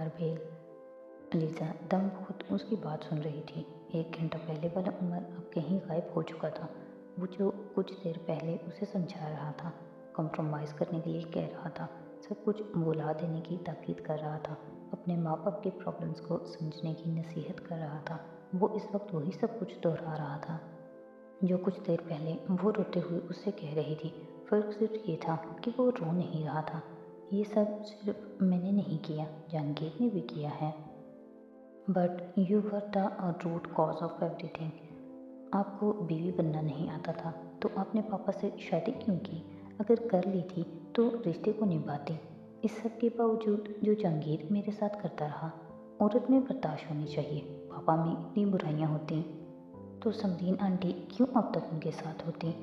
Umar bell. Aliza दम घुट उसकी बात सुन रही थी। 1 घंटा पहले वाला उमर अब कहीं गायब हो चुका था। वो जो कुछ देर पहले उसे समझा रहा था, कॉम्प्रोमाइज़ करने के लिए कह रहा था, सब कुछ भुला देने की ताकीद कर रहा था, अपने माँ बाप की प्रॉब्लम्स को समझने की नसीहत कर रहा था, वो इस वक्त वही सब कुछ दोहरा रहा था जो कुछ देर पहले वो रोते हुए उससे कह रही थी। फ़र्क सिर्फ ये था कि वो रो नहीं रहा था। ये सब सिर्फ मैंने नहीं किया, जहांगीर ने भी किया है। But you were the root cause of everything. आपको बीवी बनना नहीं आता था तो आपने पापा से शादी क्यों की? अगर कर ली थी तो रिश्ते को निभाती। इस सब के बावजूद जो जहांगीर मेरे साथ करता रहा, औरत में बर्दाश्त होनी चाहिए। पापा में इतनी बुराइयां होती तो समरीन आंटी क्यों अब तक उनके साथ होती?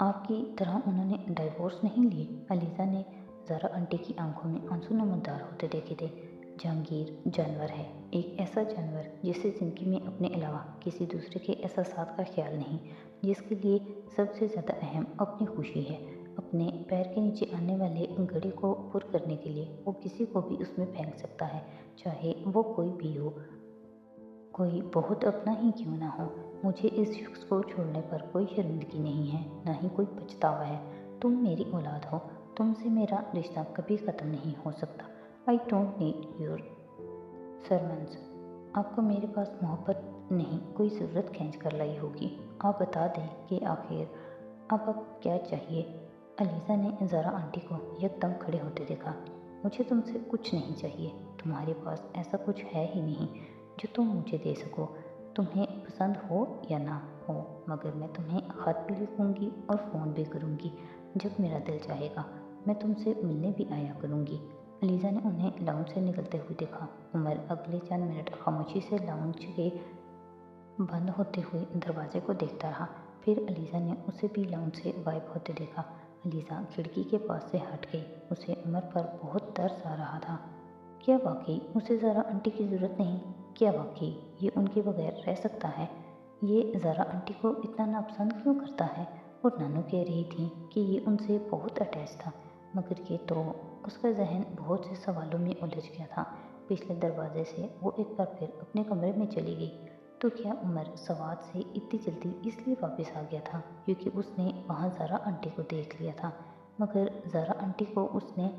आपकी तरह उन्होंने डाइवोर्स नहीं लिए। अलीज़ा ने ज़ारा आंटी की आंखों में आंसू नमूदार होते देखे थे। जहांगीर जानवर है, एक ऐसा जानवर जिसे ज़िंदगी में अपने अलावा किसी दूसरे के एहसासात का ख्याल नहीं, जिसके लिए सबसे ज़्यादा अहम अपनी खुशी है। अपने पैर के नीचे आने वाले घड़े को पुर करने के लिए वो किसी को भी उसमें फेंक सकता है, चाहे वो कोई भी हो, कोई बहुत अपना ही क्यों ना हो। मुझे इस शख्स को छोड़ने पर कोई शर्मिंदगी नहीं है, ना ही कोई पछतावा है। तुम मेरी औलाद हो, तुमसे मेरा रिश्ता कभी ख़त्म नहीं हो सकता। I don't need your sermons. आपको मेरे पास मोहब्बत नहीं, कोई ज़रूरत खींच कर लाई होगी। आप बता दें कि आखिर अब आपको क्या चाहिए? अलीज़ा ने ज़ारा आंटी को एकदम खड़े होते देखा। मुझे तुमसे कुछ नहीं चाहिए, तुम्हारे पास ऐसा कुछ है ही नहीं जो तुम मुझे दे सको, तुम्हें पसंद हो या ना हो, मगर मैं तुम्हें ख़त भी लिखूँगी और फ़ोन भी करूँगी जब मेरा दिल चाहेगा। मैं तुमसे मिलने भी आया करूँगी। अलीज़ा ने उन्हें लाउंज से निकलते हुए देखा। उमर अगले चंद मिनट खामोशी से लाउंज के बंद होते हुए दरवाजे को देखता रहा। फिर अलीज़ा ने उसे भी लाउंज से गायब होते देखा। अलीज़ा खिड़की के पास से हट गई। उसे उमर पर बहुत तरस आ रहा था। क्या वाकई उसे ज़ारा आंटी की ज़रूरत नहीं? क्या वाकई ये उनके बगैर रह सकता है? ये ज़ारा आंटी को इतना नापसंद क्यों करता है? और नानू कह रही थी कि ये उनसे बहुत अटैच था, मगर ये तो उसका जहन बहुत से सवालों में उलझ गया था। पिछले दरवाजे से वो एक बार फिर अपने कमरे में चली गई। तो क्या उमर सवात से इतनी जल्दी इसलिए वापस आ गया था क्योंकि उसने वहाँ ज़ारा आंटी को देख लिया था? मगर ज़ारा आंटी को उसने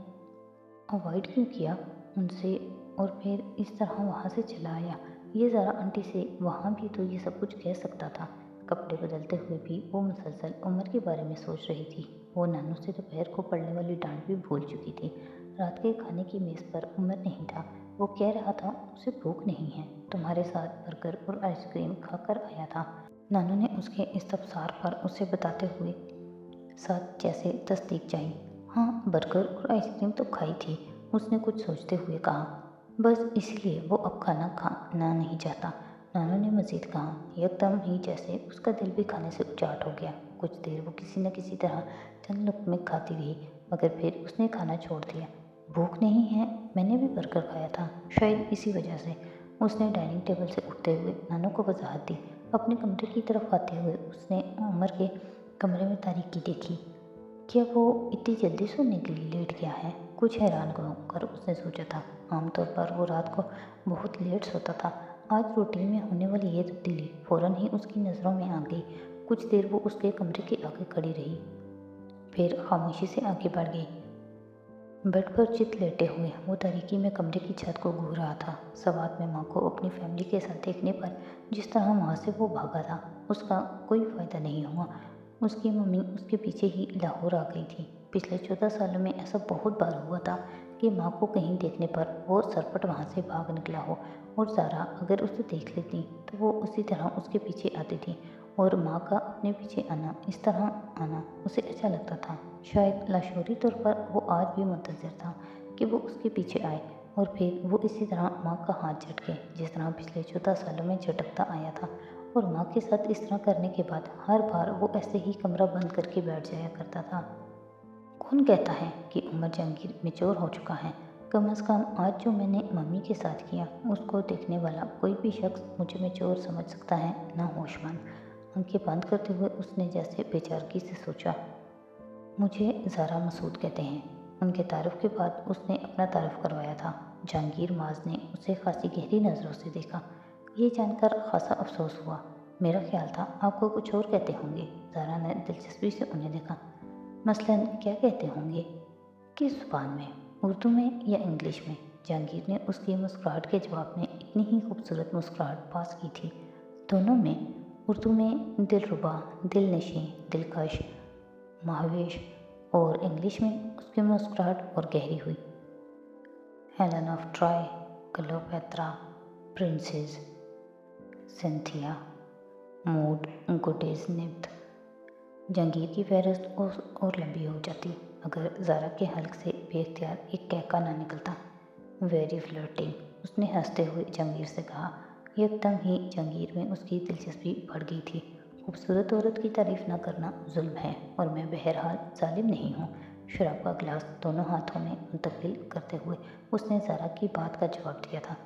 अवॉइड क्यों किया उनसे और फिर इस तरह वहाँ से चला आया? ये ज़ारा आंटी से वहाँ भी तो ये सब कुछ कह सकता था। कपड़े बदलते हुए भी वो मुसलसल उमर के बारे में सोच रही थी। वो नानू से दोपहर को पड़ने वाली डांट भी भूल चुकी थी। रात के खाने की मेज़ पर उमर नहीं था। वो कह रहा था उसे भूख नहीं है, तुम्हारे साथ बर्गर और आइसक्रीम खाकर आया था। नानू ने उसके इस्तफसार पर उसे बताते हुए साथ जैसे तस्दीक चाहिए। हाँ, बर्गर और आइसक्रीम तो खाई थी, उसने कुछ सोचते हुए कहा। बस इसलिए वो अब खाना खाना नहीं चाहता, नानू ने मज़ीद कहा, एकदम ही जैसे उसका दिल भी खाने से उचाट हो गया। कुछ देर वो किसी न किसी तरह चंद लुक़्मे खाती रही, मगर फिर उसने खाना छोड़ दिया। भूख नहीं है, मैंने भी बर्गर खाया था, शायद इसी वजह से। उसने डाइनिंग टेबल से उठते हुए नानू को वजाहत दी। अपने कमरे की तरफ आते हुए उसने उमर के कमरे में तारीकी देखी। क्या वो इतनी जल्दी सोने के लिए लेट गया है? कुछ हैरान होकर उसने सोचा था। आमतौर पर वो रात को बहुत लेट सोता था। आज रूटीन में होने वाली ये तब्दीली फ़ौरन ही उसकी नज़रों में आ गई। कुछ देर वो उसके कमरे के आगे खड़ी रही, फिर खामोशी से आगे बढ़ गई। बेड पर चित लेटे हुए वो तारीकी में कमरे की छत को घूर रहा था। सवात में माँ को अपनी फैमिली के साथ देखने पर जिस तरह वहाँ से वो भागा था, उसका कोई फ़ायदा नहीं हुआ। उसकी मम्मी उसके पीछे ही लाहौर आ गई थी। पिछले 14 सालों में ऐसा बहुत बार हुआ था कि माँ को कहीं देखने पर वो सरपट वहाँ से भाग निकला हो, और ज़ारा अगर उसे देख लेती तो वो उसी तरह उसके पीछे आती थी, और माँ का अपने पीछे आना, इस तरह आना उसे अच्छा लगता था। शायद लाशूरी तौर पर वो आज भी मुंतज़िर था कि वो उसके पीछे आए, और फिर वो इसी तरह माँ का हाथ झटके जिस तरह पिछले 14 सालों में झटकता आया था। और माँ के साथ इस तरह करने के बाद हर बार वो ऐसे ही कमरा बंद करके बैठ जाया करता था। कौन कहता है कि उमर जहांगीर मैच्योर हो चुका है? कम अज़ कम आज जो मैंने मम्मी के साथ किया, उसको देखने वाला कोई भी शख्स मुझे मैच्योर समझ सकता है, ना होशमंद। आंखें बंद करते हुए उसने जैसे बेचारगी से सोचा। मुझे ज़ारा मसूद कहते हैं। उनके तारुफ के बाद उसने अपना तारुफ करवाया था। जहांगीर माज ने उसे खासी गहरी नज़रों से देखा। ये जानकर खासा अफसोस हुआ। मेरा ख्याल था आपको कुछ और कहते होंगे। ज़ारा ने दिलचस्पी से उन्हें देखा। मसलन क्या कहते होंगे? किस ज़ुबान में, उर्दू में या इंग्लिश में? जहांगीर ने उसकी मुस्कुराहट के जवाब में इतनी ही खूबसूरत मुस्कुराहट पास की थी। दोनों में। उर्दू में दिलरुबा, दिलनशीं, दिलकश, महावेश, और इंग्लिश में उसकी मुस्कुराहट और गहरी हुई। Helen of Troy, Cleopatra, princess, Cynthia, Maud, गुडेज निब्त। जहांगीर की फहरिस्त और लंबी हो जाती अगर ज़ारा के हल्क से बेख्तियार एक कहका ना निकलता। वेरी फ्लर्टिंग, उसने हंसते हुए जहांगीर से कहा। एकदम ही जहांगीर में उसकी दिलचस्पी बढ़ गई थी। खूबसूरत औरत की तारीफ न करना जुल्म है और मैं बहरहाल जालिम नहीं हूँ। शराब का गिलास दोनों हाथों में मुंतकिल करते हुए उसने ज़ारा की बात का जवाब दिया था।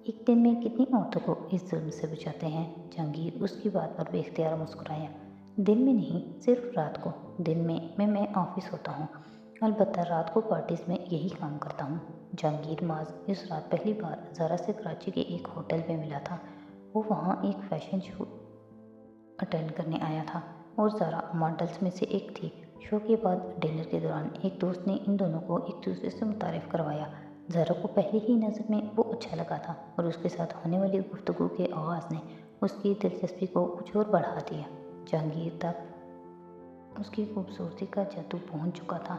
एक दिन में कितनी औरतों को इस जुल्म से बचाते हैं? जहांगीर उसकी बात पर बेख्तियार मुस्कुराया। दिन में नहीं, सिर्फ रात को। दिन में मैं ऑफिस होता हूँ, अलबत्ता रात को पार्टीज़ में यही काम करता हूँ। जहांगीर माज इस रात पहली बार ज़ारा से कराची के एक होटल में मिला था। वो वहाँ एक फैशन शो अटेंड करने आया था और ज़ारा मॉडल्स में से एक थी। शो के बाद डिनर के दौरान एक दोस्त ने इन दोनों को एक दूसरे से मुतारिफ़ करवाया। ज़ारा को पहली ही नज़र में वो अच्छा लगा था और उसके साथ होने वाली गुफ्तगू के आगाज़ ने उसकी दिलचस्पी को कुछ और बढ़ा दिया। जहांगीर तक उसकी खूबसूरती का जादू पहुंच चुका था।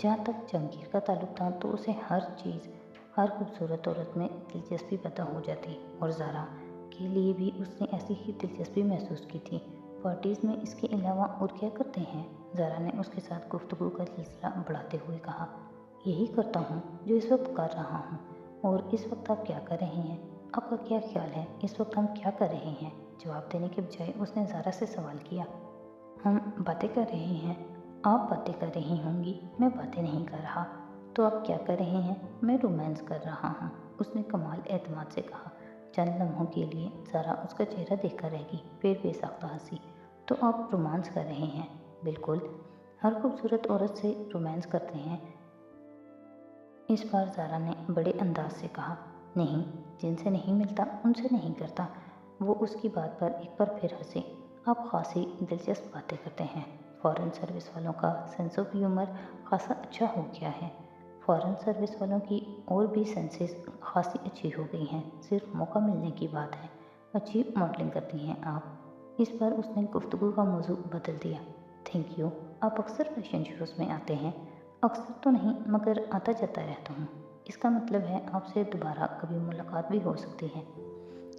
जहाँ तक जहांगीर का ताल्लुक था तो उसे हर चीज़, हर खूबसूरत औरत में दिलचस्पी पैदा हो जाती और ज़ारा के लिए भी उसने ऐसी ही दिलचस्पी महसूस की थी। पार्टीज़ में इसके अलावा और क्या करते हैं? ज़ारा ने उसके साथ गुफ्तगू का सिलसिला बढ़ाते हुए कहा। यही करता हूँ जो इस वक्त कर रहा हूँ। और इस वक्त आप क्या कर रहे हैं? आपका क्या ख्याल है इस वक्त हम क्या कर रहे हैं? जवाब देने के बजाय उसने ज़ारा से सवाल किया। हम बातें कर रहे हैं। आप बातें कर रही होंगी, मैं बातें नहीं कर रहा। तो आप क्या कर रहे हैं? मैं रोमांस कर रहा हूँ, उसने कमाल एतमाद से कहा। चंद लम्हों के लिए ज़ारा उसका चेहरा देखकर रह गई, फिर बेसाख्ता हंसी। तो आप रोमांस कर रहे हैं? बिल्कुल, हर खूबसूरत औरत से रोमांस करते हैं। इस बार ज़ारा ने बड़े अंदाज से कहा। नहीं, जिनसे नहीं मिलता उनसे नहीं करता। वो उसकी बात पर एक बार फिर हंसे। आप खासी दिलचस्प बातें करते हैं। फॉरेन सर्विस वालों का सेंस ऑफ ह्यूमर खासा अच्छा हो गया है। फॉरेन सर्विस वालों की और भी सेंसेस खासी अच्छी हो गई हैं, सिर्फ मौका मिलने की बात है। अच्छी मॉडलिंग करती हैं आप। इस बार उसने गुफ्तगू का मौजू बदल दिया। थैंक यू, आप अक्सर फैशन शोज़ में आते हैं? अक्सर तो नहीं, मगर आता जाता रहता हूँ। इसका मतलब है आपसे दोबारा कभी मुलाकात भी हो सकती है।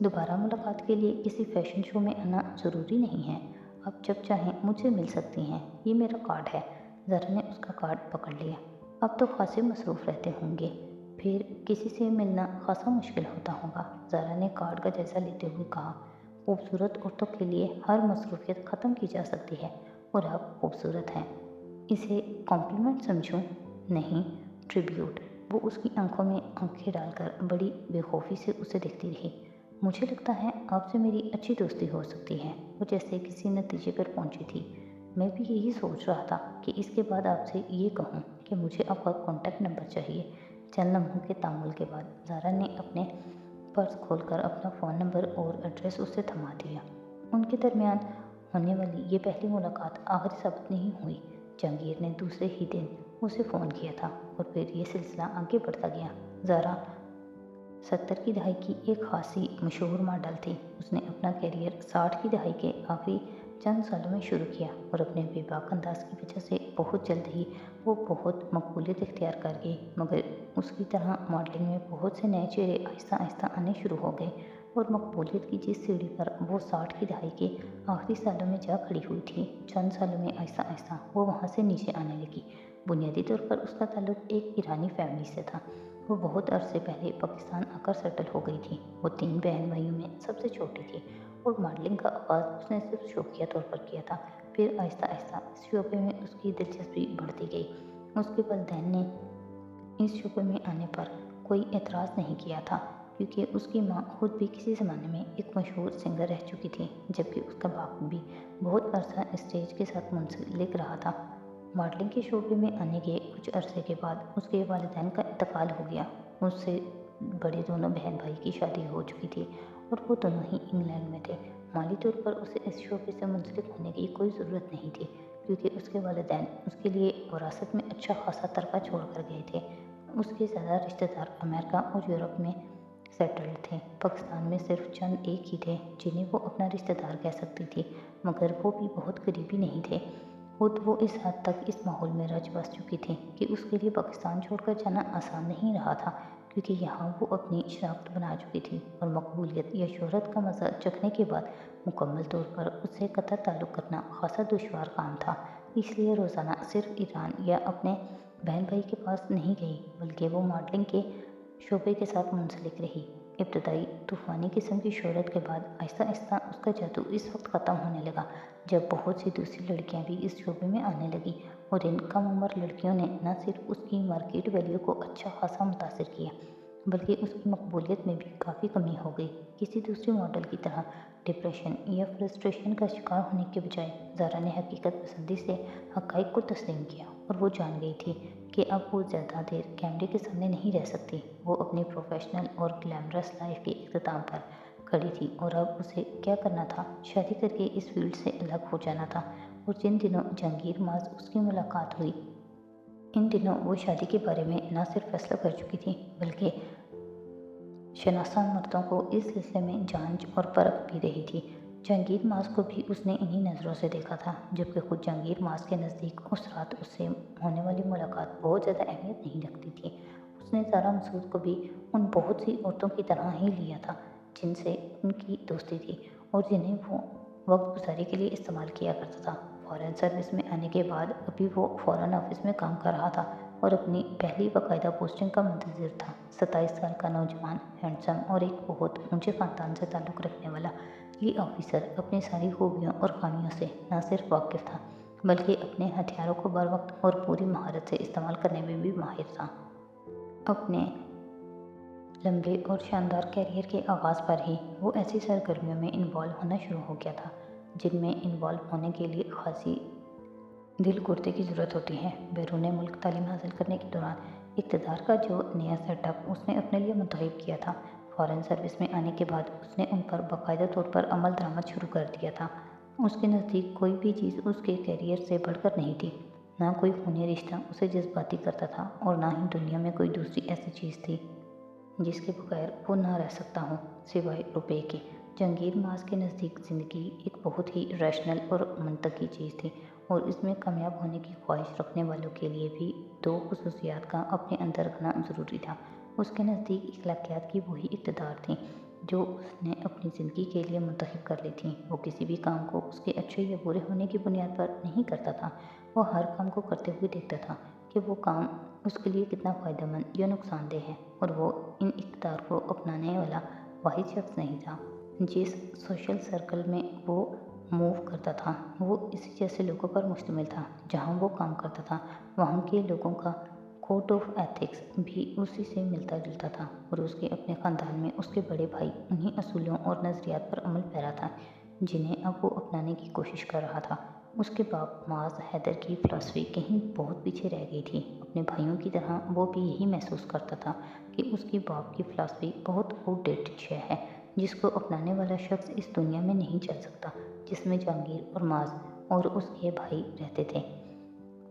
दोबारा मुलाकात के लिए किसी फैशन शो में आना ज़रूरी नहीं है। आप जब चाहें मुझसे मिल सकती हैं। ये मेरा कार्ड है। ज़रा ने उसका कार्ड पकड़ लिया। अब तो खासे मसरूफ़ रहते होंगे, फिर किसी से मिलना खासा मुश्किल होता होगा। ज़रा ने कार्ड का जायज़ा लेते हुए कहा। खूबसूरत औरतों के लिए हर मसरूफियत ख़त्म की जा सकती है और आप खूबसूरत हैं। इसे कॉम्प्लीमेंट समझूं? नहीं, ट्रिब्यूट। वो उसकी आंखों में आंखें डालकर बड़ी बेखौफी से उसे देखती रही। मुझे लगता है आपसे मेरी अच्छी दोस्ती हो सकती है। वो जैसे किसी नतीजे पर पहुंची थी। मैं भी यही सोच रहा था कि इसके बाद आपसे ये कहूँ कि मुझे आपका कॉन्टैक्ट नंबर चाहिए। चंद लम्हों के तामुल के बाद ज़ारा ने अपने पर्स खोलकर अपना फ़ोन नंबर और एड्रेस उससे थमा दिया। उनके दरमियान होने वाली ये पहली मुलाकात आखिरी साबित नहीं हुई। जहांगीर ने दूसरे ही दिन उसे फ़ोन किया था और फिर ये सिलसिला आगे बढ़ता गया। ज़ारा 70 की दहाई की एक खासी मशहूर मॉडल थी। उसने अपना करियर 60 की दहाई के आखिरी चंद सालों में शुरू किया और अपने बेबाक अंदाज की वजह से बहुत जल्द ही वो बहुत मकबूलियत इख्तियार कर गई। मगर उसकी तरह मॉडलिंग में बहुत से नए चेहरे आहिस्ता आहिस्ता आने शुरू हो गए और मकबूलियत की जिस सीढ़ी पर वो 60 की दहाई के आखिरी सालों में जा खड़ी हुई थी, चंद सालों में आहिस्ता आहिस्ता वो वहाँ से नीचे आने लगी। बुनियादी तौर पर उसका ताल्लुक एक ईरानी फैमिली से था। वो बहुत अरसे पहले पाकिस्तान आकर सेटल हो गई थी। वो 3 बहन भाइयों में सबसे छोटी थी और मॉडलिंग का आगाज़ उसने सिर्फ शौकिया तौर पर किया था। फिर आहिस्ता आहिस्ता इस शोबे में उसकी दिलचस्पी बढ़ती गई। उसके वालिदैन ने इस शोबे में आने पर कोई एतराज़ नहीं किया था, क्योंकि उसकी माँ खुद भी किसी ज़माने में एक मशहूर सिंगर रह चुकी थी, जबकि उसका बाप भी बहुत अरसा स्टेज के साथ मुंसलिक रहा था। मॉडलिंग के शोबे में आने के कुछ अरसे के बाद उसके वालिदैन का इंतकाल हो गया। उससे बड़े दोनों बहन भाई की शादी हो चुकी थी और वो दोनों ही इंग्लैंड में थे। माली तौर पर उसे इस शोबे से मुंसलिक होने की कोई ज़रूरत नहीं थी, क्योंकि उसके वालिदैन उसके लिए विरासत में अच्छा खासा तरका छोड़ कर गए थे। उसके ज़्यादा रिश्तेदार अमेरिका और यूरोप में सेटल्ड थे। पाकिस्तान में सिर्फ चंद एक ही थे जिन्हें वो अपना रिश्तेदार कह सकती थी, मगर वो भी बहुत करीबी नहीं थे। खुद वो इस हद तक इस माहौल में रच बस चुकी थी कि उसके लिए पाकिस्तान छोड़कर जाना आसान नहीं रहा था, क्योंकि यहाँ वो अपनी शनाख्त बना चुकी थी और मकबूलियत या शोहरत का मज़ा चखने के बाद मुकम्मल तौर पर उससे कतई ताल्लुक़ करना खासा दुश्वार काम था। इसलिए रोज़ाना सिर्फ ईरान या अपने बहन भाई के पास नहीं गई, बल्कि वो मॉडलिंग के शोबे के साथ मुंसलिक रही। इब्तदाई तूफ़ानी किस्म की शोहरत के बाद आहिस्ता आहिस्ता उसका जादू इस वक्त ख़त्म होने लगा जब बहुत सी दूसरी लड़कियां भी इस शोबे में आने लगी, और इन कम उम्र लड़कियों ने न सिर्फ उसकी मार्केट वैल्यू को अच्छा खासा मुतासिर किया, बल्कि उसकी मकबूलियत में भी काफ़ी कमी हो गई। किसी दूसरी मॉडल की तरह डिप्रेशन या फ्रस्ट्रेशन का शिकार होने के बजाय ज़ारा ने हकीकत पसंदी से हक़ाइक़ को तस्लीम किया, और वो जान गई थी कि अब वो ज़्यादा देर कैमरे के सामने नहीं रह सकती। वो अपनी प्रोफेशनल और ग्लैमरस लाइफ के इख्तिताम पर खड़ी थी, और अब उसे क्या करना था? शादी करके इस फील्ड से अलग हो जाना था। और जिन दिनों जहांगीर माज उसकी मुलाकात हुई, इन दिनों वो शादी के बारे में न सिर्फ फैसला कर चुकी थी, बल्कि शनासा मर्दों को इस सिलसिले में जांच और परख भी रही थी। जहांगीर माज को भी उसने इन्हीं नज़रों से देखा था, जबकि खुद जहांगीर माज के नज़दीक उस रात उससे होने वाली मुलाकात बहुत ज़्यादा अहमियत नहीं रखती थी। उसने ज़ारा मसूद को भी उन बहुत सी औरतों की तरह ही लिया था जिनसे उनकी दोस्ती थी और जिन्हें वो वक्त गुजारी के लिए इस्तेमाल किया करता था। फ़ॉरेन सर्विस में आने के बाद अभी वो फ़ॉरेन ऑफिस में काम कर रहा था और अपनी पहली बाकायदा पोस्टिंग का मुंतज़िर था। 27 साल का नौजवान, हैंडसम और एक बहुत ऊंचे ख़ानदान से ताल्लुक़ रखने वाला ये ऑफिसर अपनी सारी खूबियों और ख़ामियों से न सिर्फ वाकिफ़ था, बल्कि अपने हथियारों को बर वक्त और पूरी महारत से इस्तेमाल करने में भी माहिर था। अपने लंबे और शानदार कैरियर के आगाज़ पर ही वो ऐसी सरगर्मियों में इन्वॉल्व होना शुरू हो गया था जिनमें इन्वॉल्व होने के लिए खासी दिल कुर्ते की ज़रूरत होती है। बैरून मुल्क तालीम हासिल करने के दौरान इक़्तिदार का जो नया सेटअप उसने अपने लिए मुंतखब किया था, फ़ॉरेन सर्विस में आने के बाद उसने उन पर बाकायदा तौर पर अमल दरामद शुरू कर दिया था। उसके नज़दीक कोई भी चीज़ उसके कैरियर से बढ़कर नहीं थी। ना कोई खूनी रिश्ता उसे जज्बाती करता था और ना ही दुनिया में कोई दूसरी ऐसी चीज़ थी जिसके बगैर वो ना रह सकता हो सिवाय रुपए के। जहांगीर माज के नज़दीक ज़िंदगी एक बहुत ही रैशनल और मंतकी चीज़ थी, और इसमें कामयाब होने की ख्वाहिश रखने वालों के लिए भी दो खुसूसियात का अपने अंदर रखना ज़रूरी था। उसके नज़दीक अखलाकियात की वही इक़्तिदार थी जो उसने अपनी ज़िंदगी के लिए मुंतखब कर ली थी। वो किसी भी काम को उसके अच्छे या बुरे होने की बुनियाद पर नहीं करता था। वो हर काम को करते हुए देखता था कि वो काम उसके लिए कितना फ़ायदेमंद या नुकसानदेह है, और वो इन इक़्तिदार को अपनाने वाला वाहिद शख्स नहीं था। जिस सोशल सर्कल में वो मूव करता था वो इसी जैसे लोगों पर मुश्तमिल था। जहाँ वो काम करता था वहाँ के लोगों का कोड ऑफ एथिक्स भी उसी से मिलता जुलता था, और उसके अपने ख़ानदान में उसके बड़े भाई उन्हीं असूलों और नज़रियात पर अमल पैरा था जिन्हें अब वो अपनाने की कोशिश कर रहा था। उसके बाप माज हैदर की फ़िलासफ़ी कहीं बहुत पीछे रह गई थी। अपने भाइयों की तरह वो भी यही महसूस करता था कि उसके बाप की फ़िलासफ़ी बहुत आउटडेटेड शय है जिसको अपनाने वाला शख्स इस दुनिया में नहीं चल सकता जिसमें जहांगीर और माज और उसके भाई रहते थे।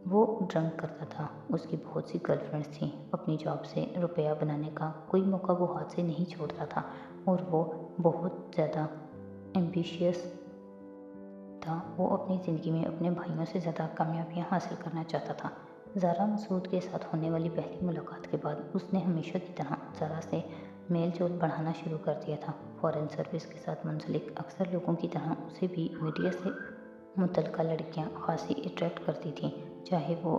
वो ड्रंक करता था, उसकी बहुत सी गर्लफ्रेंड्स थीं, अपनी जॉब से रुपया बनाने का कोई मौका वो हाथ से नहीं छोड़ता था, और वो बहुत ज़्यादा एम्बिशियस था। वो अपनी ज़िंदगी में अपने भाइयों से ज़्यादा कामयाबियाँ हासिल करना चाहता था। ज़ारा मसूद के साथ होने वाली पहली मुलाकात के बाद उसने हमेशा की तरह ज़ारा से मेल जोल बढ़ाना शुरू कर दिया था। फ़ॉरेन सर्विस के साथ मुंसलिक अक्सर लोगों की तरह उसे भी मीडिया से मुतल्लिक़ा लड़कियां खासी अट्रैक्ट करती थीं, चाहे वो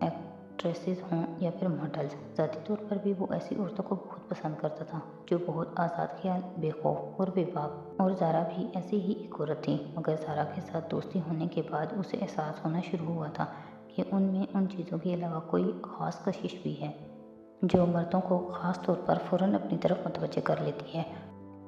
एक्ट्रेसेस हों या फिर मॉडल्स। ज़ाती तौर पर भी वो ऐसी औरतों को बहुत पसंद करता था जो बहुत आज़ाद ख्याल, बेखौफ और बेबाक, और ज़ारा भी ऐसी ही एक औरत थी। मगर ज़ारा के साथ दोस्ती होने के बाद उसे एहसास होना शुरू हुआ था कि उनमें उन चीज़ों के अलावा कोई ख़ास कशिश भी है जो मर्दों को ख़ास तौर पर फ़ौरन अपनी तरफ मुतवज्जह कर लेती है।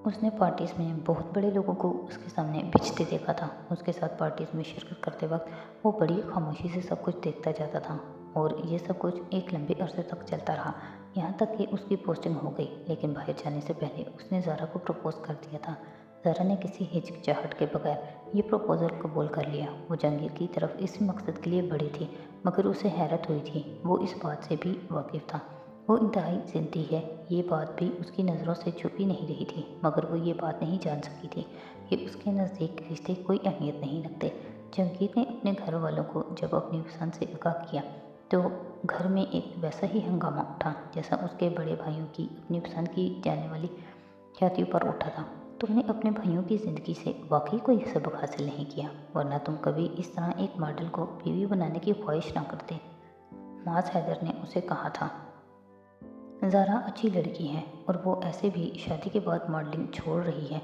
उसने पार्टीज़ में बहुत बड़े लोगों को उसके सामने बिछते देखा था। उसके साथ पार्टीज़ में शिरकत करते वक्त वो बड़ी खामोशी से सब कुछ देखता जाता था, और ये सब कुछ एक लंबे अरसे तक चलता रहा। यहाँ तक कि उसकी पोस्टिंग हो गई, लेकिन बाहर जाने से पहले उसने ज़ारा को प्रपोज़ कर दिया था। ज़ारा ने किसी हिचकिचाहट के बगैर ये प्रपोज़ल कबूल कर लिया। वो जहांगीर की तरफ इसी मकसद के लिए बढ़ी थी, मगर उसे हैरत हुई थी। वो इस बात से भी वाकिफ़ था, वो इंतहाई ज़िद्दी है, ये बात भी उसकी नज़रों से छुपी नहीं रही थी, मगर वो ये बात नहीं जान सकी थी कि उसके नज़दीक रिश्ते कोई अहमियत नहीं रखते। जहांगीर ने अपने घर वालों को जब अपनी पसंद से आगाह किया तो घर में एक वैसा ही हंगामा उठा जैसा उसके बड़े भाइयों की अपनी पसंद की जाने वाली ख्याति पर उठा था। तुमने अपने भाइयों की ज़िंदगी से वाकई कोई सबक हासिल नहीं किया, वरना तुम कभी इस तरह एक मॉडल को बीवी बनाने की ख्वाहिश ना करते, माज हैदर ने उसे कहा था। ज़ारा अच्छी लड़की है और वो ऐसे भी शादी के बाद मॉडलिंग छोड़ रही है।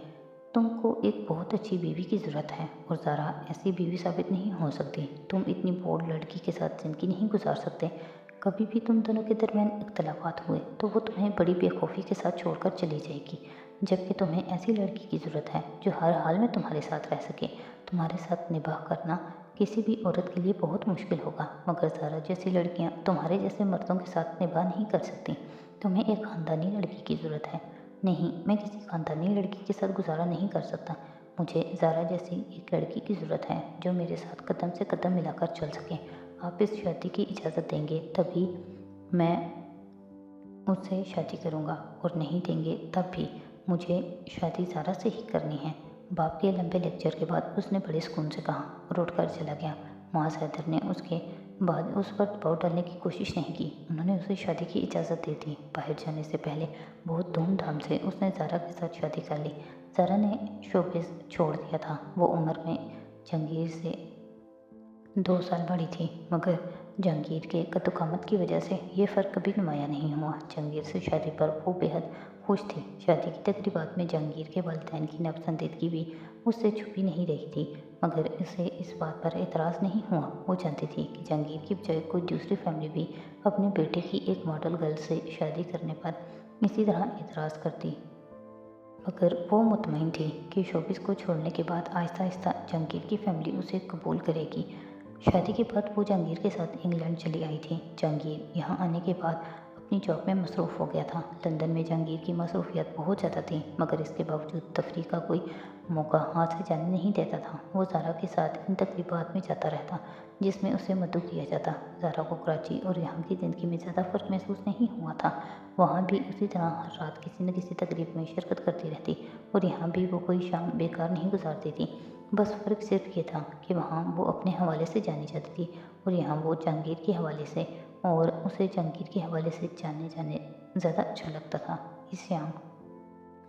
तुमको एक बहुत अच्छी बीवी की ज़रूरत है और ज़ारा ऐसी बीवी साबित नहीं हो सकती। तुम इतनी बोल्ड लड़की के साथ ज़िंदगी नहीं गुजार सकते। कभी भी तुम दोनों के दरमियान इख्तलाफात हुए तो वो तुम्हें बड़ी बेखौफी के साथ छोड़कर चली जाएगी, जबकि तुम्हें ऐसी लड़की की ज़रूरत है जो हर हाल में तुम्हारे साथ रह सके। तुम्हारे साथ निभाह करना किसी भी औरत के लिए बहुत मुश्किल होगा, मगर ज़ारा जैसी लड़कियाँ तुम्हारे जैसे मर्दों के साथ निभाह नहीं कर सकती। तुम्हें एक ख़ानदानी लड़की की ज़रूरत है। नहीं, मैं किसी ख़ानदानी लड़की के साथ गुजारा नहीं कर सकता। मुझे ज़ारा जैसी एक लड़की की ज़रूरत है जो मेरे साथ कदम से कदम मिलाकर चल सके। आप इस शादी की इजाज़त देंगे तभी मैं उससे शादी करूँगा, और नहीं देंगे तब भी मुझे शादी ज़ारा से ही करनी है। बाप के लंबे लेक्चर के बाद उसने बड़े सुकून से कहा और उठकर चला गया। माज हैदर ने उसके बाद उस पर दबाव डालने की कोशिश नहीं की। उन्होंने उसे शादी की इजाज़त दे दी। बाहर जाने से पहले बहुत धूमधाम से उसने ज़ारा के साथ शादी कर ली। ज़ारा ने शोबिज़ छोड़ दिया था। वो उम्र में जहांगीर से 2 साल बड़ी थी, मगर जहांगीर के कद्दूकामत की वजह से ये फ़र्क कभी नुमायाँ नहीं हुआ। जहांगीर से शादी पर वो बेहद खुश थी। शादी की तकरीबात में जहांगीर के वालिदैन की नापसंदीदगी भी उससे छुपी नहीं रही थी, मगर उसे इस बात पर एतराज़ नहीं हुआ। वो जानती थी कि जहांगीर की बजाय कोई दूसरी फैमिली भी अपने बेटे की एक मॉडल गर्ल से शादी करने पर इसी तरह एतराज़ करती, मगर वो मुतमईन थी कि शोबिज़ को छोड़ने के बाद आहिस्ता आहिस्ता जहांगीर की फैमिली उसे कबूल करेगी। शादी के बाद वो जहांगीर के साथ इंग्लैंड चली आई थी। जहांगीर यहाँ आने के बाद अपनी जॉब में मसरूफ़ हो गया था। लंदन में जहांगीर की मसरूफियत बहुत ज़्यादा थी, मगर इसके बावजूद तफरीह का कोई मौका हाथ से जाने नहीं देता था। वो ज़ारा के साथ इन तकरीबात में जाता रहता जिसमें उसे मदऊ किया जाता। ज़ारा को कराची और यहाँ की ज़िंदगी में ज़्यादा फ़र्क महसूस नहीं हुआ था। वहाँ भी उसी तरह हर रात किसी न किसी तकरीब में शिरकत करती रहती और यहाँ भी वो कोई शाम बेकार नहीं गुजारती थी। बस फ़र्क सिर्फ ये था कि वहाँ वो अपने हवाले से जानी जाती थी और यहाँ वो जहांगीर के हवाले से, और उसे जहांगीर के हवाले से जाने ज़्यादा अच्छा लगता था। इस शाम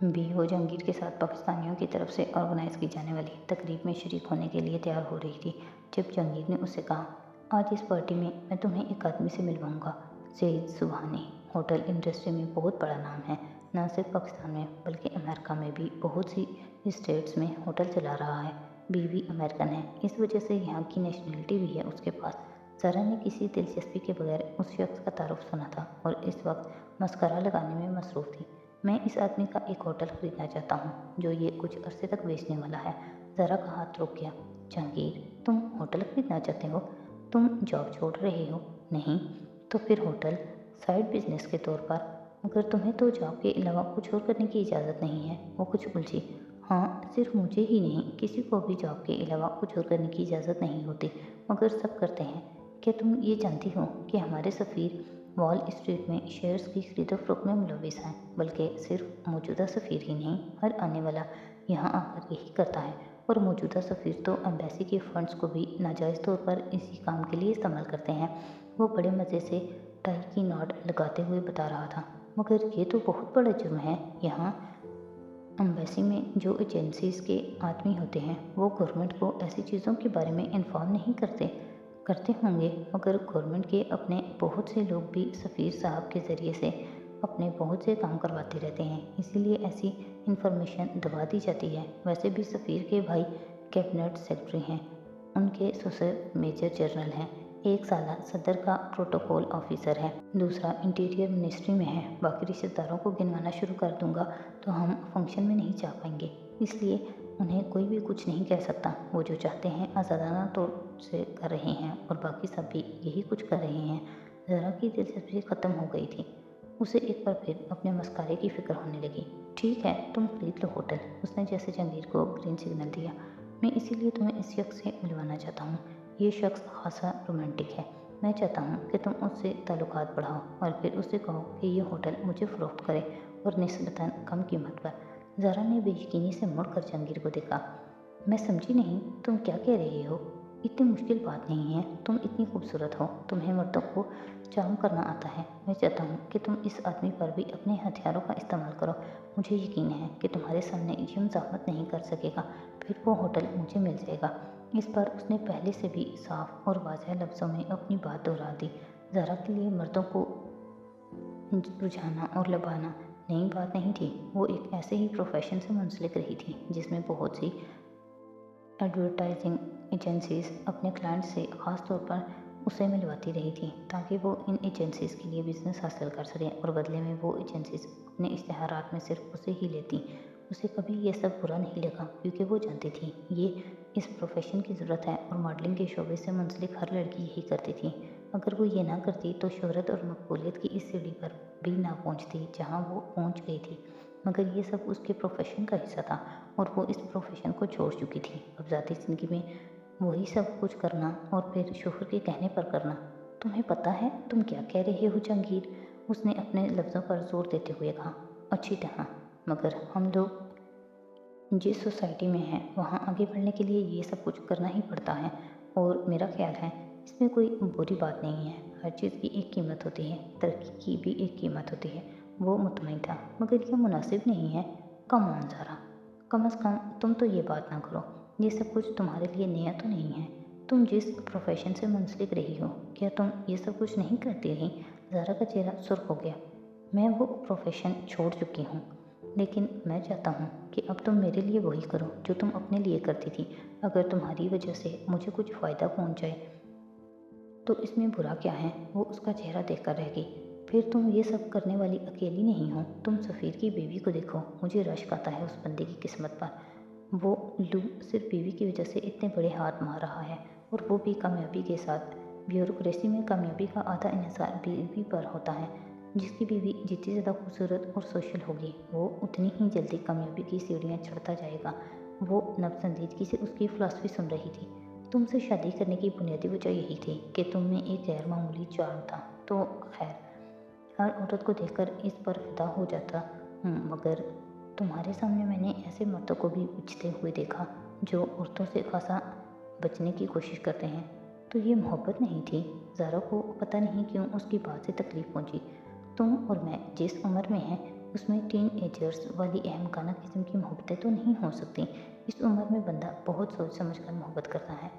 भी वो जहांगीर के साथ पाकिस्तानियों की तरफ से ऑर्गेनाइज़ की जाने वाली तकरीब में शरीक होने के लिए तैयार हो रही थी जब जहांगीर ने उससे कहा, आज इस पार्टी में मैं तुम्हें एक आदमी से मिलवाऊंगा। सईद सुबहानी होटल इंडस्ट्री में बहुत बड़ा नाम है, न सिर्फ पाकिस्तान में बल्कि अमेरिका में भी बहुत सी स्टेट्स में होटल चला रहा है। बीवी अमेरिकन है, इस वजह से यहाँ की नेशनलिटी भी है उसके पास। ज़ारा ने किसी दिलचस्पी के बगैर उस शख्स का तारुफ सुना था और इस वक्त मस्करा लगाने में मसरूफ़ थी। मैं इस आदमी का एक होटल खरीदना चाहता हूँ जो ये कुछ अरसे तक बेचने वाला है। ज़ारा का हाथ रुक गया। जहांगीर, तुम होटल खरीदना चाहते हो? तुम जॉब छोड़ रहे हो? नहीं, तो फिर होटल साइड बिजनेस के तौर पर। मगर तुम्हें तो जॉब के अलावा कुछ और करने की इजाज़त नहीं है। वो कुछ उलझी। हाँ, सिर्फ मुझे ही नहीं, किसी को भी जॉब के अलावा कुछ और करने की इजाज़त नहीं होती, मगर सब करते हैं। क्या तुम ये जानती हो कि हमारे सफ़ीर वॉल स्ट्रीट में शेयर्स की खरीदो फरोख्त में मुलविस हैं? बल्कि सिर्फ मौजूदा सफ़ीर ही नहीं, हर आने वाला यहाँ आकर यही करता है। और मौजूदा सफ़ीर तो एम्बेसी के फ़ंड्स को भी नाजायज़ तौर पर इसी काम के लिए इस्तेमाल करते हैं। वो बड़े मज़े से टाई की नॉट लगाते हुए बता रहा था। मगर ये तो बहुत बड़ा जुर्म है। यहाँ एम्बेसी में जो एजेंसीज़ के आदमी होते हैं वो गवर्नमेंट को ऐसी चीज़ों के बारे में इन्फॉर्म नहीं करते होंगे, मगर गवर्नमेंट के अपने बहुत से लोग भी सफ़ीर साहब के ज़रिए से अपने बहुत से काम करवाते रहते हैं, इसीलिए ऐसी इन्फॉर्मेशन दबा दी जाती है। वैसे भी सफ़ीर के भाई कैबिनेट सेक्रेटरी हैं, उनके ससुर मेजर जनरल हैं, एक साला सदर का प्रोटोकॉल ऑफिसर है, दूसरा इंटीरियर मिनिस्ट्री में है। बाकी रिश्तेदारों को गिनवाना शुरू कर दूंगा तो हम फंक्शन में नहीं जा पाएंगे, इसलिए उन्हें कोई भी कुछ नहीं कह सकता। वो जो चाहते हैं आज़ादाना तौर से कर रहे हैं और बाकी सब भी यही कुछ कर रहे हैं। ज़रा की दिलचस्पी ख़त्म हो गई थी। उसे एक बार फिर अपने मस्कारे की फिक्र होने लगी। ठीक है, तुम खरीद लो होटल, उसने जैसे जहांगीर को ग्रीन सिग्नल दिया। मैं इसीलिए तुम्हें इस शख्स से मिलवाना चाहता हूँ। ये शख्स खासा रोमांटिक है। मैं चाहता हूँ कि तुम उससे ताल्लुकात बढ़ाओ और फिर उससे कहो कि ये होटल मुझे फ़रोख्त करे, और निस्बतन कम कीमत पर। ज़ारा ने बेयकीनी से मुड़कर जहांगीर को देखा। मैं समझी नहीं, तुम क्या कह रही हो? इतनी मुश्किल बात नहीं है, तुम इतनी खूबसूरत हो, तुम्हें मर्दों को चार्म करना आता है। मैं चाहता हूँ कि तुम इस आदमी पर भी अपने हथियारों का इस्तेमाल करो। मुझे यकीन है कि तुम्हारे सामने ये मज़ाहमत नहीं कर सकेगा, फिर वो होटल मुझे मिल जाएगा। इस बार उसने पहले से भी साफ और वाज़ह लफ्ज़ों में अपनी बात दोहरा दी। ज़ारा के लिए मर्दों को रुझाना और लभाना नई बात नहीं थी। वो एक ऐसे ही प्रोफेशन से मुंसलिक रही थी जिसमें बहुत सी एडवर्टाइजिंग एजेंसीज अपने क्लाइंट से ख़ास तौर पर उसे मिलवाती रही थी, ताकि वो इन एजेंसीज के लिए बिजनेस हासिल कर सकें, और बदले में वो एजेंसीज अपने इश्तहारात में सिर्फ उसे ही लेती। उसे कभी ये सब बुरा नहीं लगा, क्योंकि वो जानती थी ये इस प्रोफेशन की ज़रूरत है, और मॉडलिंग के शोबे से मुंसलिक हर लड़की यही करती थी। अगर वो ये ना करती तो शोहरत और मकबूलियत की इस सीढ़ी पर भी ना पहुंचती जहां वो पहुंच गई थी। मगर ये सब उसके प्रोफेशन का हिस्सा था, और वो इस प्रोफेशन को छोड़ चुकी थी। अब ज़ाती ज़िंदगी में वही सब कुछ करना, और फिर शोहर के कहने पर करना। तुम्हें पता है तुम क्या कह रहे हो जहांगीर? उसने अपने लफ्ज़ों पर जोर देते हुए कहा। अच्छी तरह, मगर हम लोग जिस सोसाइटी में हैं वहाँ आगे बढ़ने के लिए ये सब कुछ करना ही पड़ता है, और मेरा ख्याल है इसमें कोई बुरी बात नहीं है। हर चीज़ की एक कीमत होती है, तरक्की की भी एक कीमत होती है। वो मुतमईन था। मगर यह मुनासिब नहीं है। कम ऑन ज़ारा, कम अज़ कम तुम तो ये बात ना करो। ये सब कुछ तुम्हारे लिए नया तो नहीं है। तुम जिस प्रोफेशन से मुंसलिक रही हो, क्या तुम ये सब कुछ नहीं करती रही? ज़ारा का चेहरा सुर्ख हो गया। मैं वो प्रोफेशन छोड़ चुकी हूँ, लेकिन मैं चाहता हूँ कि अब तुम मेरे लिए वही करो जो तुम अपने लिए करती थी। अगर तुम्हारी वजह से मुझे कुछ फ़ायदा पहुँच जाए तो इसमें बुरा क्या है? वो उसका चेहरा देखकर रह गई। फिर तुम ये सब करने वाली अकेली नहीं हो। तुम सफ़ीर की बीवी को देखो। मुझे रश्क आता है उस बंदे की किस्मत पर। वो उल्लू सिर्फ बीवी की वजह से इतने बड़े हाथ मार रहा है, और वो भी कामयाबी के साथ। ब्यूरोक्रेसी में कामयाबी का आधा इन्हिसार बीवी पर होता है। जिसकी बीवी जितनी ज़्यादा खूबसूरत और सोशल होगी, वो उतनी ही जल्दी कामयाबी की सीढ़ियाँ चढ़ता जाएगा। वो नपसंदीदगी से उसकी फ़िलॉसफी सुन रही थी। तुमसे शादी करने की बुनियादी वजह यही थी कि तुम में एक गैर मामूली चार्म था। तो खैर, हर औरत को देखकर इस पर फिदा हो जाता हूँ, मगर तुम्हारे सामने मैंने ऐसे मर्दों को भी बिछते हुए देखा जो औरतों से खासा बचने की कोशिश करते हैं। तो ये मोहब्बत नहीं थी। ज़ारा को पता नहीं क्यों उसकी बात से तकलीफ़ पहुँची। तुम और मैं जिस उम्र में हैं उसमें टीन एजर्स वाली अहमकाना किस्म की मोहब्बतें तो नहीं हो सकती। इस उम्र में बंदा बहुत सोच समझ कर मोहब्बत करता है।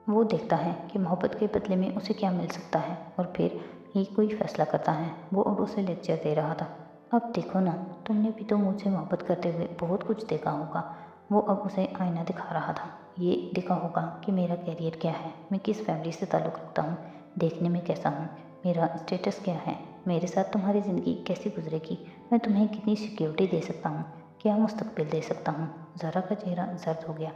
वो देखता है कि मोहब्बत के बदले में उसे क्या मिल सकता है, और फिर ही कोई फ़ैसला करता है। वो अब उसे लेक्चर दे रहा था। अब देखो ना, तुमने भी तो मुझसे मोहब्बत करते हुए बहुत कुछ देखा होगा। वो अब उसे आईना दिखा रहा था। ये देखा होगा कि मेरा कैरियर क्या है, मैं किस फैमिली से ताल्लुक़ रखता हूँ, देखने में कैसा हूँ, मेरा स्टेटस क्या है, मेरे साथ तुम्हारी ज़िंदगी कैसी गुजरेगी, मैं तुम्हें कितनी सिक्योरिटी दे सकता हूँ, क्या मुस्तकबिल दे सकता हूँ। ज़ारा का चेहरा जर्द हो गया।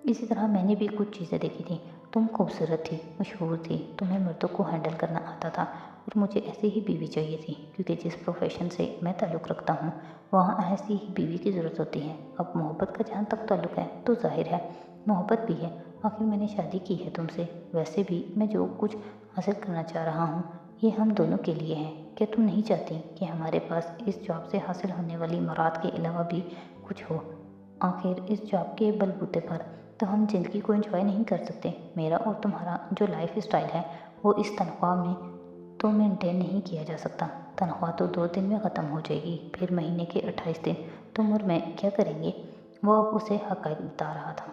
इसी तरह मैंने भी कुछ चीज़ें देखी थी। तुम खूबसूरत थी, मशहूर थी, तुम्हें मर्दों को हैंडल करना आता था, और मुझे ऐसी ही बीवी चाहिए थी, क्योंकि जिस प्रोफेशन से मैं ताल्लुक़ रखता हूँ वहाँ ऐसी ही बीवी की ज़रूरत होती है। अब मोहब्बत का जहाँ तक ताल्लुक़ है तो जाहिर है मोहब्बत भी है। आखिर मैंने शादी की है तुमसे। वैसे भी मैं जो कुछ हासिल करना चाह रहा हूँ ये हम दोनों के लिए है। क्या तुम नहीं चाहती कि हमारे पास इस जॉब से हासिल होने वाली मुराद के अलावा भी कुछ हो? आखिर इस जॉब के बलबूते पर तो हम ज़िंदगी को एंजॉय नहीं कर सकते। मेरा और तुम्हारा जो लाइफ स्टाइल है वो इस तनख्वाह में तो मेंटेन नहीं किया जा सकता। तनख्वाह तो 2 दिन में ख़त्म हो जाएगी, फिर महीने के 28 दिन तुम और मैं क्या करेंगे? वो अब उसे हक़ाइक़ बता रहा था।